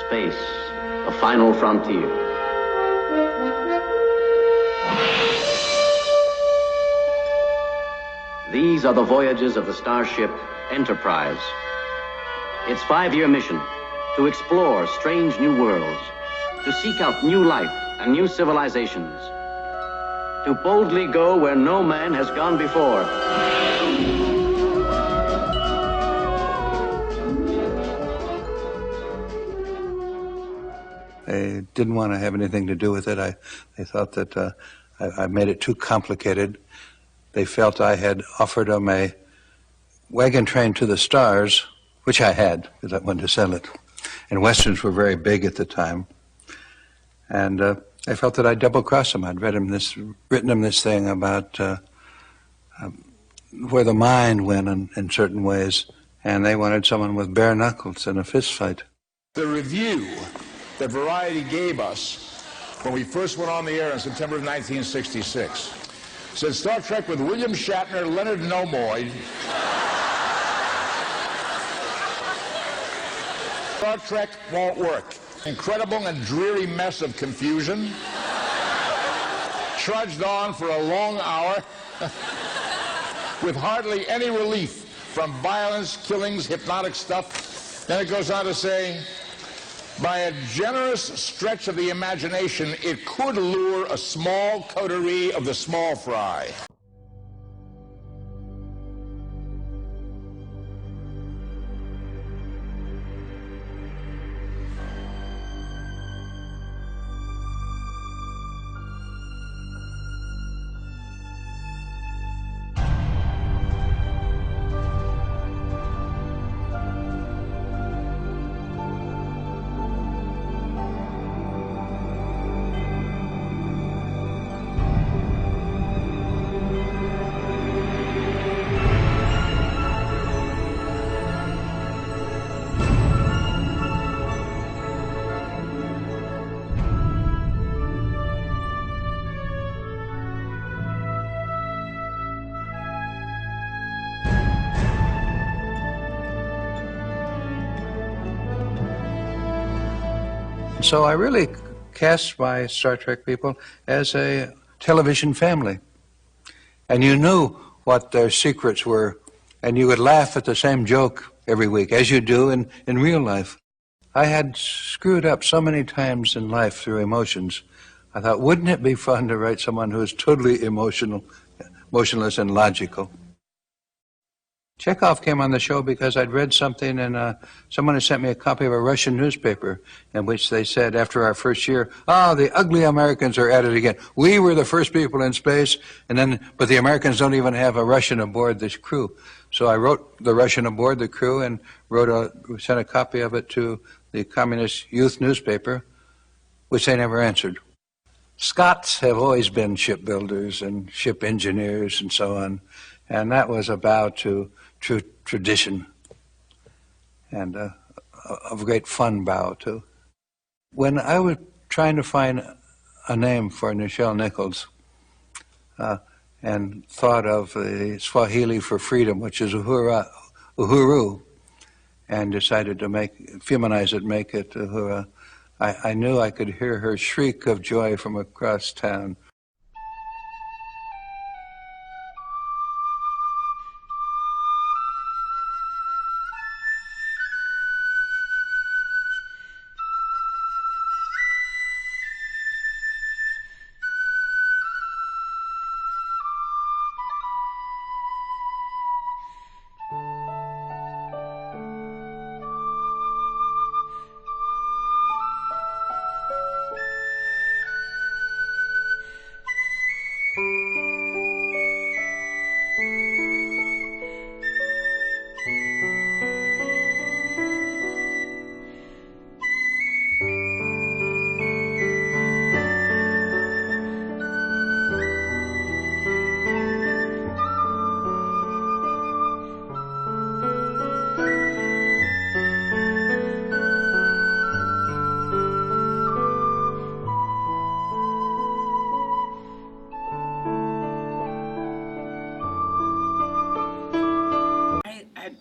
Space, the final frontier. These are the voyages of the starship Enterprise. Its 5-year mission, to explore strange new worlds, to seek out new life and new civilizations, to boldly go where no man has gone before. I didn't want to have anything to do with it. I thought that I made it too complicated. They felt I had offered them a wagon train to the stars, which I had, because I wanted to sell it. And Westerns were very big at the time. And I felt that I'd double-cross them. I'd written them this thing about where the mind went in certain ways, and they wanted someone with bare knuckles and a fist fight. The review that Variety gave us when we first went on the air in September of 1966 said Star Trek with William Shatner, Leonard Nimoy. Star Trek won't work. Incredible and dreary mess of confusion. Trudged on for a long hour with hardly any relief from violence, killings, hypnotic stuff. Then it goes on to say, by a generous stretch of the imagination, it could lure a small coterie of the small fry. So I really cast my Star Trek people as a television family. And you knew what their secrets were, and you would laugh at the same joke every week, as you do in real life. I had screwed up so many times in life through emotions. I thought, wouldn't it be fun to write someone who is totally emotionless and logical? Chekhov came on the show because I'd read something, and someone had sent me a copy of a Russian newspaper in which they said after our first year, the ugly Americans are at it again. We were the first people in space, but the Americans don't even have a Russian aboard this crew. So I wrote the Russian aboard the crew and sent a copy of it to the Communist Youth newspaper, which they never answered. Scots have always been shipbuilders and ship engineers and so on, and that was about to true tradition and of great fun bow too. When I was trying to find a name for Nichelle Nichols and thought of the Swahili for freedom, which is uhuru, and decided to feminize it, make it uhura, I knew I could hear her shriek of joy from across town.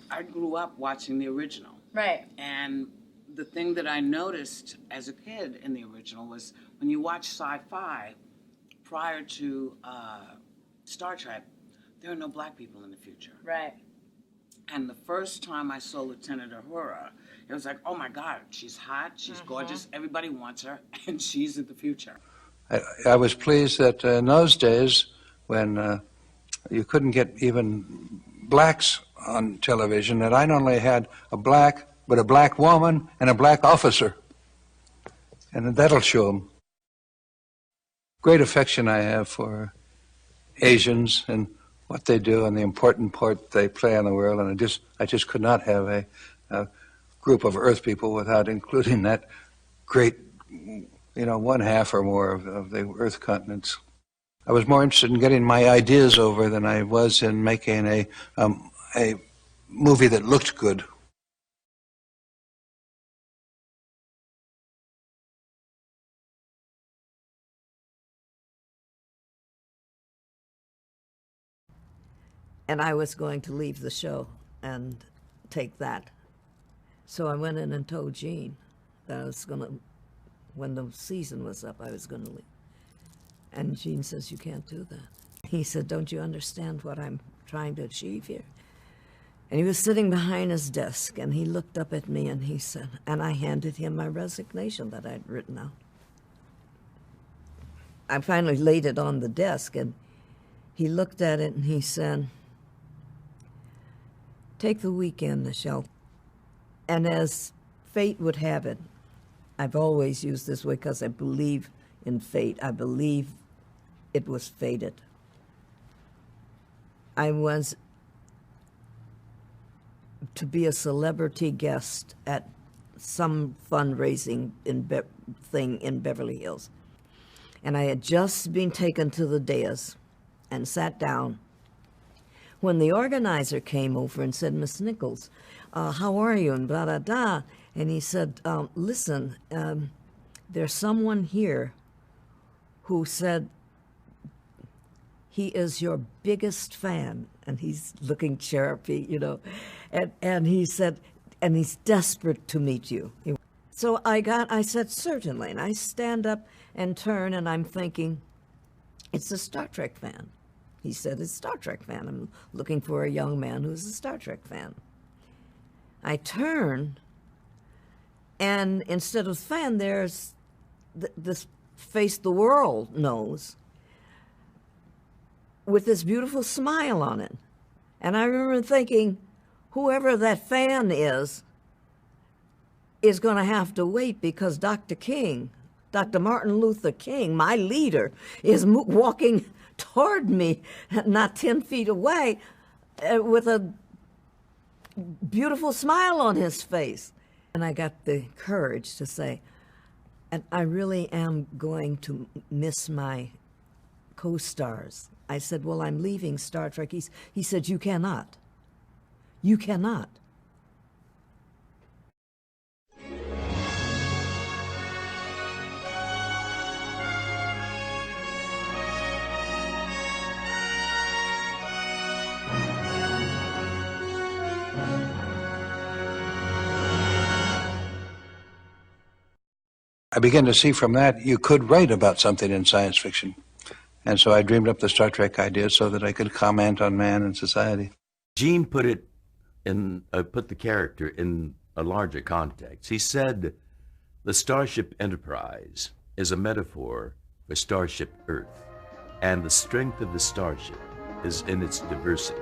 I grew up watching the original. Right. And the thing that I noticed as a kid in the original was when you watch sci-fi prior to Star Trek, there are no black people in the future. Right. And the first time I saw Lieutenant Uhura, it was like, oh my God, she's hot, she's gorgeous, everybody wants her, and she's in the future. I was pleased that in those days, when you couldn't get even blacks on television, that I not only had a black, but a black woman and a black officer. And that'll show them. Great affection I have for Asians and what they do and the important part they play in the world. And I just could not have a group of Earth people without including that great, one half or more of the Earth continents. I was more interested in getting my ideas over than I was in making a movie that looked good. And I was going to leave the show and take that. So I went in and told Gene that I was going to, when the season was up, I was going to leave. And Gene says, you can't do that. He said, don't you understand what I'm trying to achieve here? And he was sitting behind his desk, and he looked up at me, and he said, and I handed him my resignation that I'd written out. I finally laid it on the desk, and he looked at it, and he said, take the weekend, Michelle. And as fate would have it, I've always used this way because I believe in fate. I believe it was fated. I was to be a celebrity guest at some fundraising thing in Beverly Hills. And I had just been taken to the dais and sat down when the organizer came over and said, Miss Nichols, how are you, and blah, blah, blah. And he said, listen, there's someone here who said he is your biggest fan, and he's looking chirpy, and he said, and he's desperate to meet you. So I said, certainly, and I stand up and turn, and I'm thinking, it's a Star Trek fan. He said, it's a Star Trek fan. I'm looking for a young man who's a Star Trek fan. I turn, and instead of fan, there's this face the world knows with this beautiful smile on it. And I remember thinking, whoever that fan is going to have to wait, because Dr. Martin Luther King, my leader, is walking toward me, not 10 feet away, with a beautiful smile on his face. And I got the courage to say, and I really am going to miss my co-stars. I said, well, I'm leaving Star Trek. He said, you cannot. You cannot. I began to see from that you could write about something in science fiction. And so I dreamed up the Star Trek idea so that I could comment on man and society. Gene put the character in a larger context. He said, the Starship Enterprise is a metaphor for Starship Earth, and the strength of the starship is in its diversity.